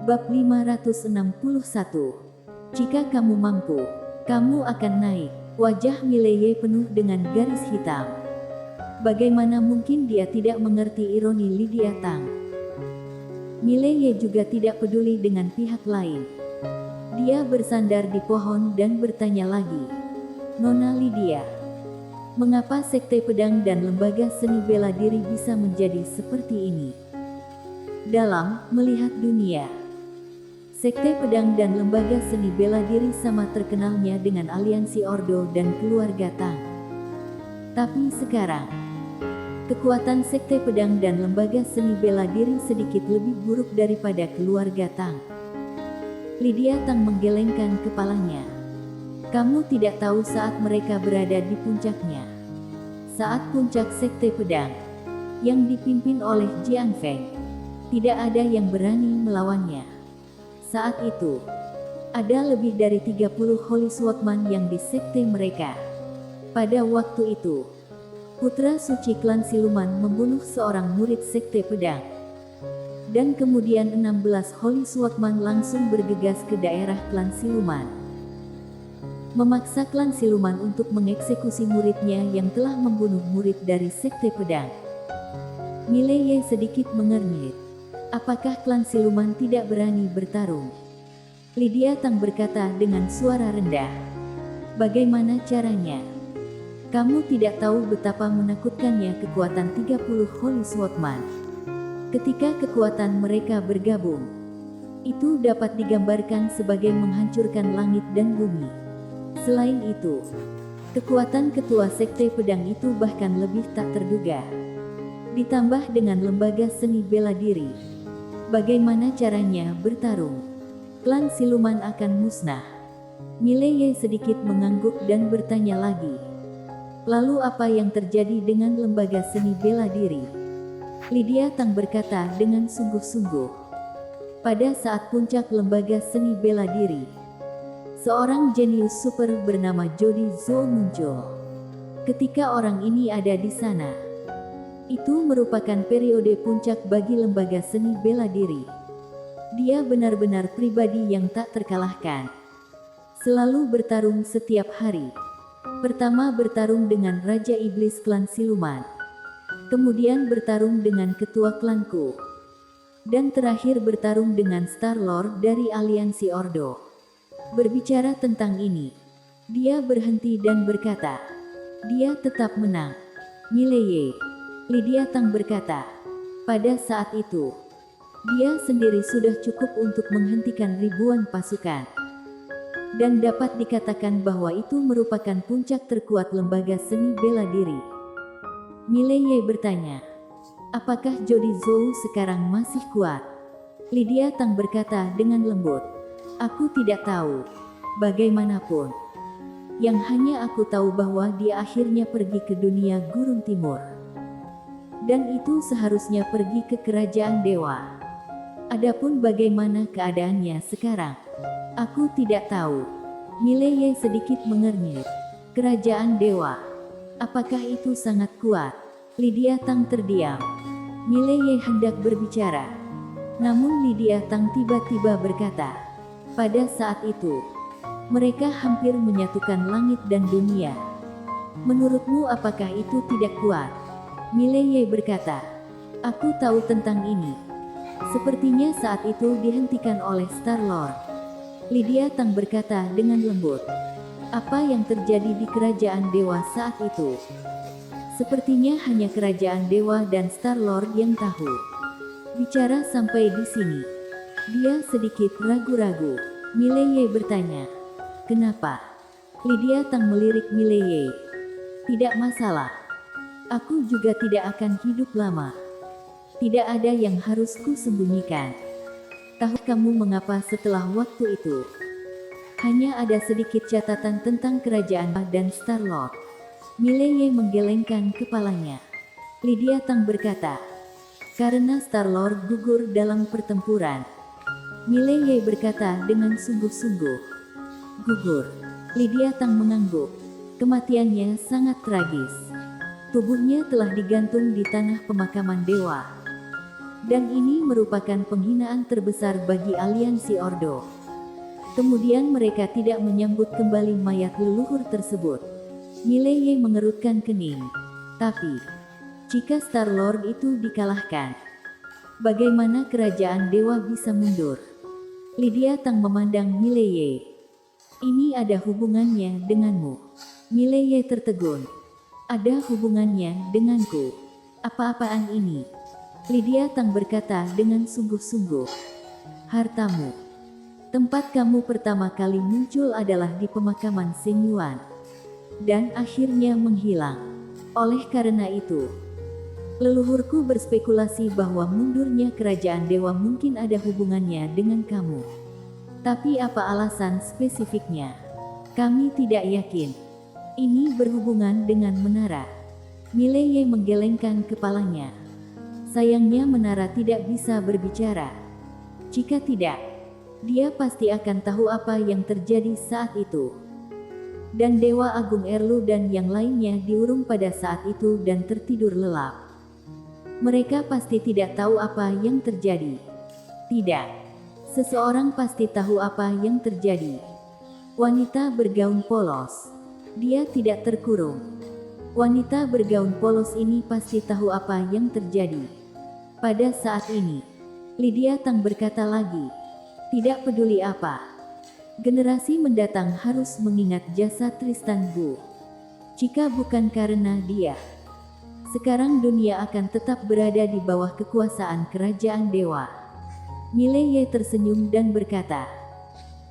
Bab 561. Jika kamu mampu, kamu akan naik. Wajah Mileye penuh dengan garis hitam. Bagaimana mungkin dia tidak mengerti ironi Lydia Tang? Mileye juga tidak peduli dengan pihak lain. Dia bersandar di pohon dan bertanya lagi. Nona Lydia, mengapa Sekte Pedang dan Lembaga Seni Bela Diri bisa menjadi seperti ini? Dalam melihat dunia, Sekte Pedang dan Lembaga Seni Bela Diri sama terkenalnya dengan aliansi Ordo dan keluarga Tang. Tapi sekarang, kekuatan Sekte Pedang dan Lembaga Seni Bela Diri sedikit lebih buruk daripada keluarga Tang. Lydia Tang menggelengkan kepalanya. Kamu tidak tahu saat mereka berada di puncaknya. Saat puncak Sekte Pedang, yang dipimpin oleh Jiang Feng, tidak ada yang berani melawannya. Saat itu, ada lebih dari 30 Holy Swordsman yang di sekte mereka. Pada waktu itu, putra suci klan siluman membunuh seorang murid Sekte Pedang. Dan kemudian 16 Holy Swordsman langsung bergegas ke daerah klan siluman, memaksa klan siluman untuk mengeksekusi muridnya yang telah membunuh murid dari Sekte Pedang. Mileye sedikit mengernyit. Apakah klan siluman tidak berani bertarung? Lydia Tang berkata dengan suara rendah. Bagaimana caranya? Kamu tidak tahu betapa menakutkannya kekuatan 30 Holy Swordsman. Ketika kekuatan mereka bergabung, itu dapat digambarkan sebagai menghancurkan langit dan bumi. Selain itu, kekuatan ketua Sekte Pedang itu bahkan lebih tak terduga. Ditambah dengan Lembaga Seni Bela Diri. Bagaimana caranya bertarung? Klan siluman akan musnah. Mileye sedikit mengangguk dan bertanya lagi. Lalu apa yang terjadi dengan Lembaga Seni Bela Diri? Lydia Tang berkata dengan sungguh-sungguh. Pada saat puncak Lembaga Seni Bela Diri, seorang jenius super bernama Jodi Zhou muncul. Ketika orang ini ada di sana, itu merupakan periode puncak bagi Lembaga Seni Bela Diri. Dia benar-benar pribadi yang tak terkalahkan. Selalu bertarung setiap hari. Pertama bertarung dengan Raja Iblis klan siluman. Kemudian bertarung dengan ketua klanku. Dan terakhir bertarung dengan Star Lord dari aliansi Ordo. Berbicara tentang ini, dia berhenti dan berkata, dia tetap menang. Mileye, Lydia Tang berkata, pada saat itu, dia sendiri sudah cukup untuk menghentikan ribuan pasukan. Dan dapat dikatakan bahwa itu merupakan puncak terkuat Lembaga Seni Bela Diri. Mileye bertanya, apakah Jodi Zhou sekarang masih kuat? Lydia Tang berkata dengan lembut, aku tidak tahu. Bagaimanapun, yang hanya aku tahu bahwa dia akhirnya pergi ke dunia Gurun Timur. Dan itu seharusnya pergi ke kerajaan dewa. Adapun bagaimana keadaannya sekarang, aku tidak tahu. Mileye sedikit mengernyit. Kerajaan dewa, apakah itu sangat kuat? Lydia Tang terdiam. Mileye hendak berbicara, namun Lydia Tang tiba-tiba berkata, pada saat itu, mereka hampir menyatukan langit dan dunia. Menurutmu apakah itu tidak kuat? Mileye berkata, aku tahu tentang ini. Sepertinya saat itu dihentikan oleh Star Lord. Lydia Tang berkata dengan lembut, apa yang terjadi di kerajaan dewa saat itu? Sepertinya hanya kerajaan dewa dan Star Lord yang tahu. Bicara sampai di sini, dia sedikit ragu-ragu. Mileye bertanya, kenapa? Lydia Tang melirik Mileye. Tidak masalah. Aku juga tidak akan hidup lama. Tidak ada yang harus kusembunyikan. Tahu kamu mengapa setelah waktu itu? Hanya ada sedikit catatan tentang kerajaan dan Star Lord. Mileye menggelengkan kepalanya. Lydia Tang berkata, karena Star Lord gugur dalam pertempuran. Mileye berkata dengan sungguh-sungguh. Gugur. Lydia Tang mengangguk. Kematiannya sangat tragis. Tubuhnya telah digantung di tanah pemakaman dewa. Dan ini merupakan penghinaan terbesar bagi aliansi Ordo. Kemudian mereka tidak menyambut kembali mayat leluhur tersebut. Mileye mengerutkan kening. Tapi, jika Star-Lord itu dikalahkan, bagaimana kerajaan dewa bisa mundur? Lydia Tang memandang Mileye. Ini ada hubungannya denganmu. Mileye tertegun. Ada hubungannya denganku. Apa-apaan ini? Lydia Tang berkata dengan sungguh-sungguh. Hartamu. Tempat kamu pertama kali muncul adalah di pemakaman Seng Yuan. Dan akhirnya menghilang. Oleh karena itu, leluhurku berspekulasi bahwa mundurnya kerajaan dewa mungkin ada hubungannya dengan kamu. Tapi apa alasan spesifiknya? Kami tidak yakin. Ini berhubungan dengan menara. Mileye menggelengkan kepalanya. Sayangnya menara tidak bisa berbicara. Jika tidak, dia pasti akan tahu apa yang terjadi saat itu. Dan Dewa Agung Erlu dan yang lainnya diurung pada saat itu dan tertidur lelap. Mereka pasti tidak tahu apa yang terjadi. Tidak. Seseorang pasti tahu apa yang terjadi. Wanita bergaun polos. Dia tidak terkurung. Wanita bergaun polos ini pasti tahu apa yang terjadi. Pada saat ini, Lydia Tang berkata lagi, tidak peduli apa. Generasi mendatang harus mengingat jasa Tristan Gu. Jika bukan karena dia, sekarang dunia akan tetap berada di bawah kekuasaan kerajaan dewa. Mileye tersenyum dan berkata,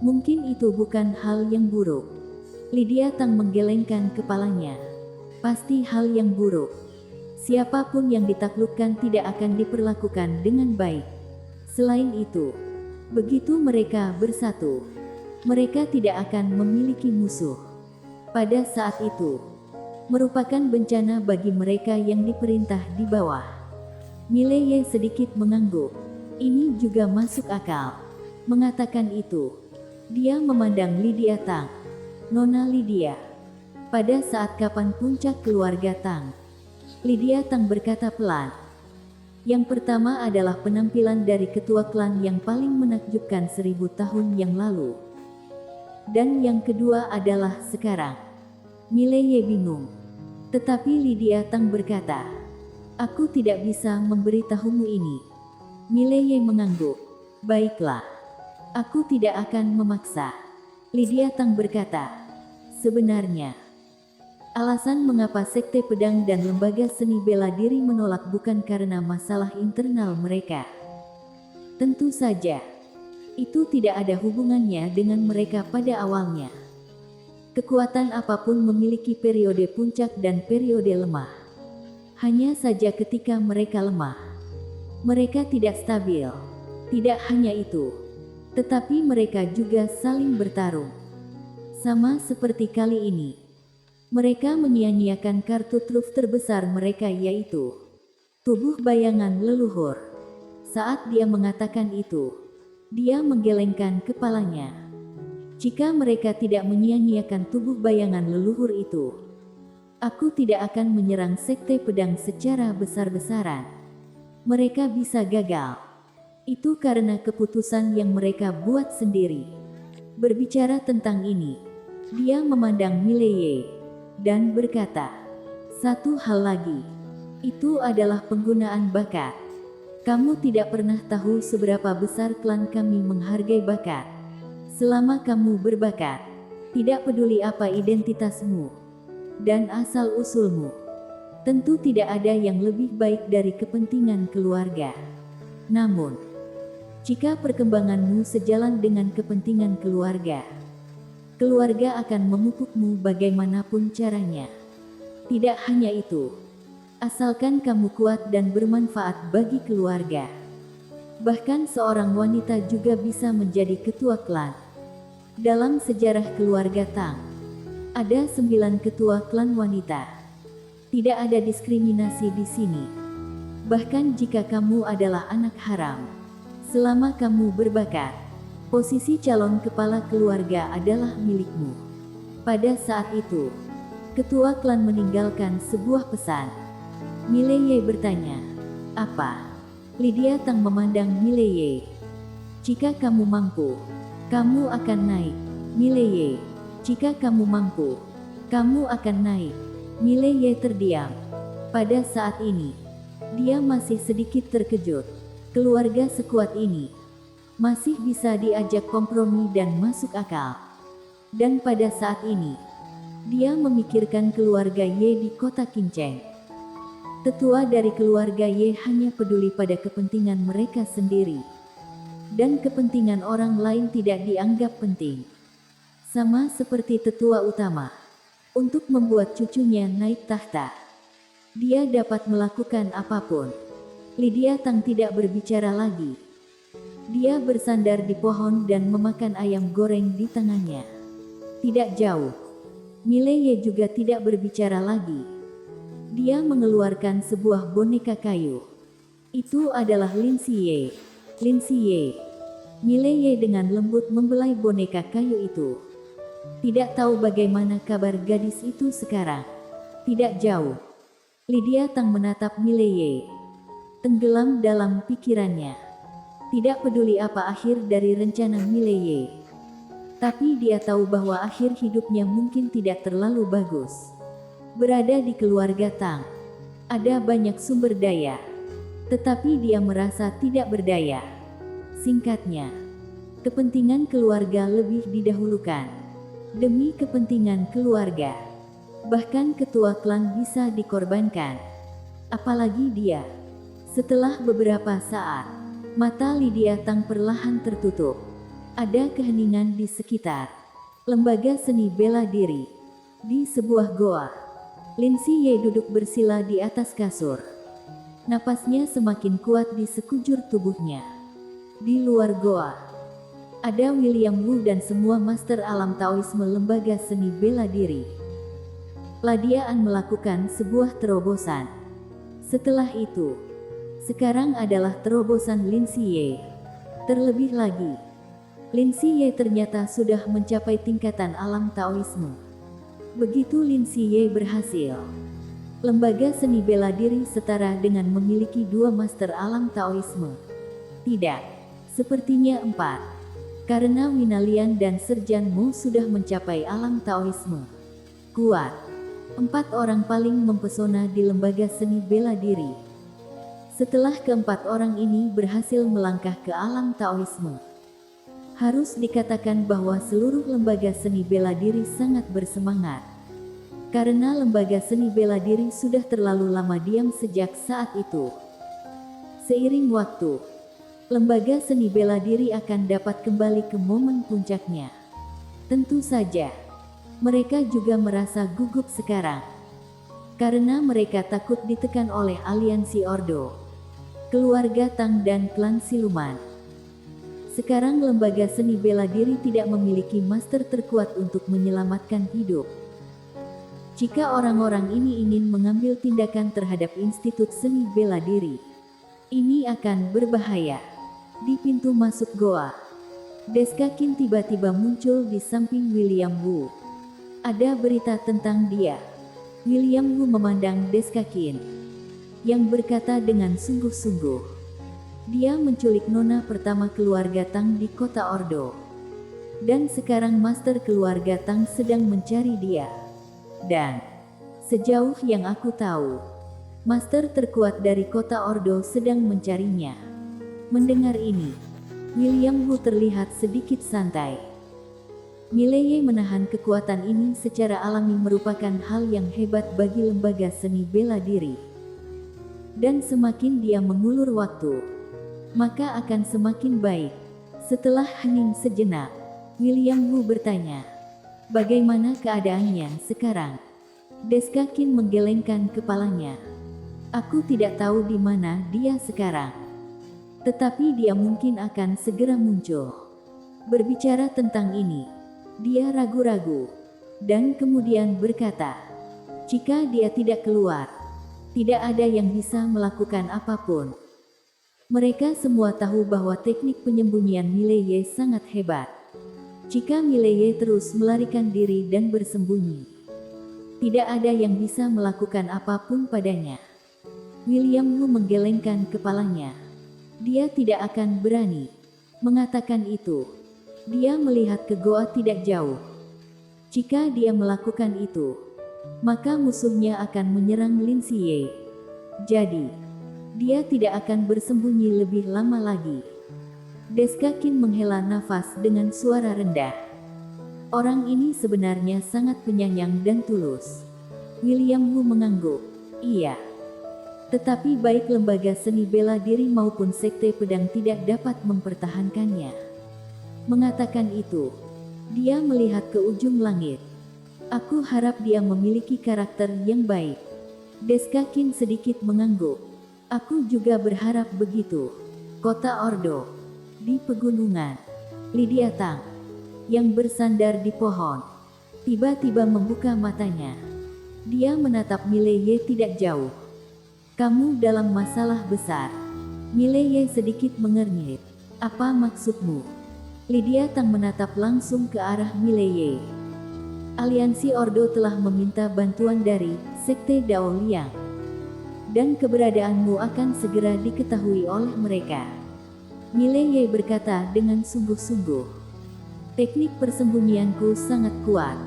mungkin itu bukan hal yang buruk. Lydia Tang menggelengkan kepalanya. Pasti hal yang buruk. Siapapun yang ditaklukkan tidak akan diperlakukan dengan baik. Selain itu, begitu mereka bersatu, mereka tidak akan memiliki musuh. Pada saat itu, merupakan bencana bagi mereka yang diperintah di bawah. Mileye sedikit mengangguk. Ini juga masuk akal. Mengatakan itu, dia memandang Lydia Tang. Nona Lydia, pada saat kapan puncak keluarga Tang? Lydia Tang berkata pelan. Yang pertama adalah penampilan dari ketua klan yang paling menakjubkan 1000 tahun yang lalu. Dan yang kedua adalah sekarang. Mileye bingung. Tetapi Lydia Tang berkata, aku tidak bisa memberitahumu ini. Mileye mengangguk. Baiklah. Aku tidak akan memaksa. Lydia Tang berkata, sebenarnya, alasan mengapa Sekte Pedang dan Lembaga Seni Bela Diri menolak bukan karena masalah internal mereka. Tentu saja, itu tidak ada hubungannya dengan mereka pada awalnya. Kekuatan apapun memiliki periode puncak dan periode lemah. Hanya saja ketika mereka lemah, mereka tidak stabil. Tidak hanya itu, tetapi mereka juga saling bertarung. Sama seperti kali ini, mereka menyia-nyiakan kartu truf terbesar mereka yaitu tubuh bayangan leluhur. Saat dia mengatakan itu, dia menggelengkan kepalanya. Jika mereka tidak menyia-nyiakan tubuh bayangan leluhur itu, aku tidak akan menyerang Sekte Pedang secara besar-besaran. Mereka bisa gagal. Itu karena keputusan yang mereka buat sendiri. Berbicara tentang ini, dia memandang Mileye dan berkata, satu hal lagi, itu adalah penggunaan bakat. Kamu tidak pernah tahu seberapa besar klan kami menghargai bakat. Selama kamu berbakat, tidak peduli apa identitasmu dan asal-usulmu, tentu tidak ada yang lebih baik dari kepentingan keluarga. Namun, jika perkembanganmu sejalan dengan kepentingan keluarga, keluarga akan memupukmu bagaimanapun caranya. Tidak hanya itu, asalkan kamu kuat dan bermanfaat bagi keluarga. Bahkan seorang wanita juga bisa menjadi ketua klan. Dalam sejarah keluarga Tang, ada 9 ketua klan wanita. Tidak ada diskriminasi di sini. Bahkan jika kamu adalah anak haram, selama kamu berbakat, posisi calon kepala keluarga adalah milikmu. Pada saat itu, ketua klan meninggalkan sebuah pesan. Mileye bertanya, apa? Lydia Tang memandang Mileye. Jika kamu mampu, kamu akan naik. Mileye. Jika kamu mampu, kamu akan naik. Mileye terdiam. Pada saat ini, dia masih sedikit terkejut. Keluarga sekuat ini masih bisa diajak kompromi dan masuk akal. Dan pada saat ini, dia memikirkan keluarga Ye di kota Qingcheng. Tetua dari keluarga Ye hanya peduli pada kepentingan mereka sendiri. Dan kepentingan orang lain tidak dianggap penting. Sama seperti tetua utama. Untuk membuat cucunya naik tahta, dia dapat melakukan apapun. Lydia Tang tidak berbicara lagi. Dia bersandar di pohon dan memakan ayam goreng di tangannya. Tidak jauh, Mileye juga tidak berbicara lagi. Dia mengeluarkan sebuah boneka kayu. Itu adalah Lin Xiye. Lin Xiye. Mileye dengan lembut membelai boneka kayu itu. Tidak tahu bagaimana kabar gadis itu sekarang. Tidak jauh. Lydia Tang menatap Mileye. Tenggelam dalam pikirannya. Tidak peduli apa akhir dari rencana Mileye. Tapi dia tahu bahwa akhir hidupnya mungkin tidak terlalu bagus. Berada di keluarga Tang, ada banyak sumber daya. Tetapi dia merasa tidak berdaya. Singkatnya, kepentingan keluarga lebih didahulukan. Demi kepentingan keluarga, bahkan ketua klan bisa dikorbankan. Apalagi dia. Setelah beberapa saat, mata Lydia Tang perlahan tertutup. Ada keheningan di sekitar lembaga seni bela diri. Di sebuah goa, Lin Xiye duduk bersila di atas kasur. Napasnya semakin kuat di sekujur tubuhnya. Di luar goa, ada William Wu dan semua master alam Taoisme lembaga seni bela diri. Ladiaan melakukan sebuah terobosan. Setelah itu, sekarang adalah terobosan Lin Xiye. Terlebih lagi, Lin Xiye ternyata sudah mencapai tingkatan alam Taoisme. Begitu Lin Xiye berhasil, lembaga seni bela diri setara dengan memiliki 2 master alam Taoisme. Tidak, sepertinya 4. Karena Winalian dan Serjan Mu sudah mencapai alam Taoisme. Kuat. 4 orang paling mempesona di lembaga seni bela diri. Setelah keempat orang ini berhasil melangkah ke alam Taoisme, harus dikatakan bahwa seluruh lembaga seni bela diri sangat bersemangat. Karena lembaga seni bela diri sudah terlalu lama diam sejak saat itu. Seiring waktu, lembaga seni bela diri akan dapat kembali ke momen puncaknya. Tentu saja, mereka juga merasa gugup sekarang. Karena mereka takut ditekan oleh aliansi Ordo, keluarga Tang dan klan siluman. Sekarang lembaga seni bela diri tidak memiliki master terkuat untuk menyelamatkan hidup. Jika orang-orang ini ingin mengambil tindakan terhadap institut seni bela diri, ini akan berbahaya. Di pintu masuk goa, Deskakin tiba-tiba muncul di samping William Wu. Ada berita tentang dia. William Wu memandang Deskakin, yang berkata dengan sungguh-sungguh. Dia menculik nona pertama keluarga Tang di kota Ordo. Dan sekarang master keluarga Tang sedang mencari dia. Dan, sejauh yang aku tahu, master terkuat dari kota Ordo sedang mencarinya. Mendengar ini, William Wu terlihat sedikit santai. Mileye menahan kekuatan ini secara alami merupakan hal yang hebat bagi lembaga seni bela diri. Dan semakin dia mengulur waktu, maka akan semakin baik. Setelah hening sejenak, William Wu bertanya, bagaimana keadaannya sekarang? Deskakin menggelengkan kepalanya. Aku tidak tahu di mana dia sekarang. Tetapi dia mungkin akan segera muncul. Berbicara tentang ini, dia ragu-ragu. Dan kemudian berkata, jika dia tidak keluar, tidak ada yang bisa melakukan apapun. Mereka semua tahu bahwa teknik penyembunyian Mileye sangat hebat. Jika Mileye terus melarikan diri dan bersembunyi, tidak ada yang bisa melakukan apapun padanya. William Wu menggelengkan kepalanya. Dia tidak akan berani mengatakan itu. Dia melihat ke goa tidak jauh. Jika dia melakukan itu, maka musuhnya akan menyerang Lin Xie. Jadi, dia tidak akan bersembunyi lebih lama lagi. Deskakin menghela nafas dengan suara rendah. Orang ini sebenarnya sangat penyayang dan tulus. William Wu mengangguk. Iya. Tetapi baik lembaga seni bela diri maupun sekte pedang tidak dapat mempertahankannya. Mengatakan itu, dia melihat ke ujung langit. Aku harap dia memiliki karakter yang baik. Deskakin sedikit mengangguk. Aku juga berharap begitu. Kota Ordo. Di pegunungan. Lydia Tang, yang bersandar di pohon, tiba-tiba membuka matanya. Dia menatap Mileye tidak jauh. Kamu dalam masalah besar. Mileye sedikit mengernyit. Apa maksudmu? Lydia Tang menatap langsung ke arah Mileye. Aliansi Ordo telah meminta bantuan dari Sekte Dao Liang. Dan keberadaanmu akan segera diketahui oleh mereka. Mileye berkata dengan sungguh-sungguh. Teknik persembunyianku sangat kuat.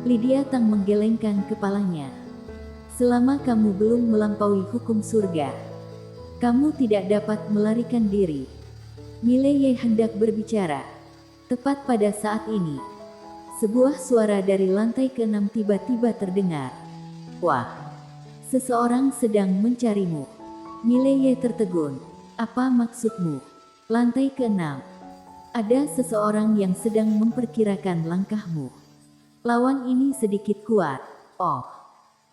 Lydia Tang menggelengkan kepalanya. Selama kamu belum melampaui hukum surga, kamu tidak dapat melarikan diri. Mileye hendak berbicara. Tepat pada saat ini, sebuah suara dari lantai ke-6 tiba-tiba terdengar. Wah, seseorang sedang mencarimu. Mileye tertegun. Apa maksudmu? Lantai ke-6. Ada seseorang yang sedang memperkirakan langkahmu. Lawan ini sedikit kuat. Oh,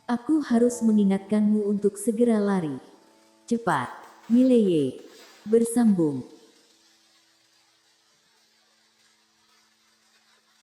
aku harus mengingatkanmu untuk segera lari. Cepat, Mileye. Bersambung.